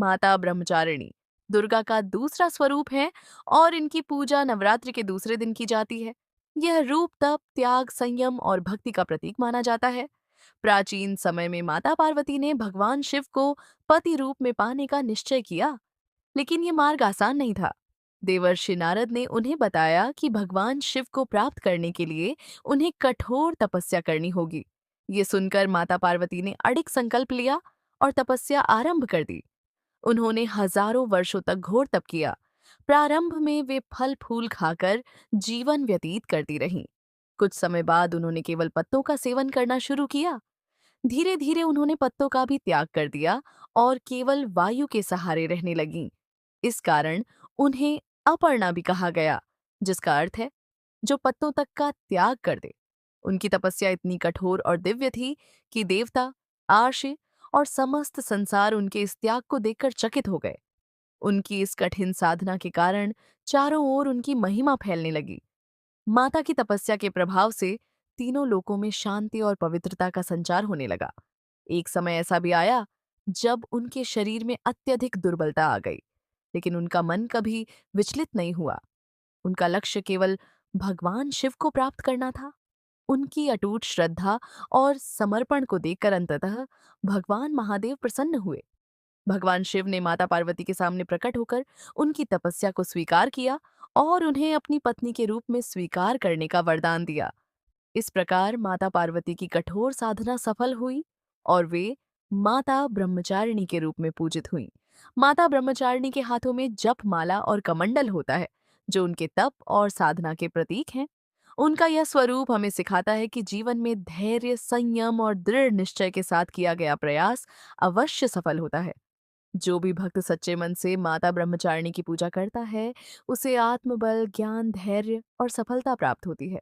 माता ब्रह्मचारिणी दुर्गा का दूसरा स्वरूप है और इनकी पूजा नवरात्रि के दूसरे दिन की जाती है। यह रूप तप, त्याग, संयम और भक्ति का प्रतीक माना जाता है। प्राचीन समय में माता पार्वती ने भगवान शिव को पति रूप में पाने का निश्चय किया, लेकिन ये मार्ग आसान नहीं था। देवर्षि नारद ने उन्हें बताया कि भगवान शिव को प्राप्त करने के लिए उन्हें कठोर तपस्या करनी होगी। ये सुनकर माता पार्वती ने अडिग संकल्प लिया और तपस्या आरंभ कर दी। उन्होंने हजारों वर्षों तक घोर तप किया। प्रारंभ में वे फल फूल खाकर जीवन व्यतीत करती रहीं। कुछ समय बाद उन्होंने केवल पत्तों का सेवन करना शुरू किया। धीरे धीरे उन्होंने पत्तों का भी त्याग कर दिया और केवल वायु के सहारे रहने लगीं। इस कारण उन्हें अपर्णा भी कहा गया, जिसका अर्थ है जो पत्तों तक का त्याग कर दे। उनकी तपस्या इतनी कठोर और दिव्य थी कि देवता, आर्षि और समस्त संसार उनके इस त्याग को देखकर चकित हो गए। उनकी इस कठिन साधना के कारण चारों ओर उनकी महिमा फैलने लगी। माता की तपस्या के प्रभाव से तीनों लोकों में शांति और पवित्रता का संचार होने लगा। एक समय ऐसा भी आया जब उनके शरीर में अत्यधिक दुर्बलता आ गई, लेकिन उनका मन कभी विचलित नहीं हुआ। उनका लक्ष्य केवल भगवान शिव को प्राप्त करना था। उनकी अटूट श्रद्धा और समर्पण को देखकर अंततः भगवान महादेव प्रसन्न हुए। भगवान शिव ने माता पार्वती के सामने प्रकट होकर उनकी तपस्या को स्वीकार किया और उन्हें अपनी पत्नी के रूप में स्वीकार करने का वरदान दिया। इस प्रकार माता पार्वती की कठोर साधना सफल हुई और वे माता ब्रह्मचारिणी के रूप में पूजित हुईं। माता ब्रह्मचारिणी के हाथों में जप माला और कमंडल होता है, जो उनके तप और साधना के प्रतीक हैं। उनका यह स्वरूप हमें सिखाता है कि जीवन में धैर्य, संयम और दृढ़ निश्चय के साथ किया गया प्रयास अवश्य सफल होता है। जो भी भक्त सच्चे मन से माता ब्रह्मचारिणी की पूजा करता है, उसे आत्मबल, ज्ञान, धैर्य और सफलता प्राप्त होती है।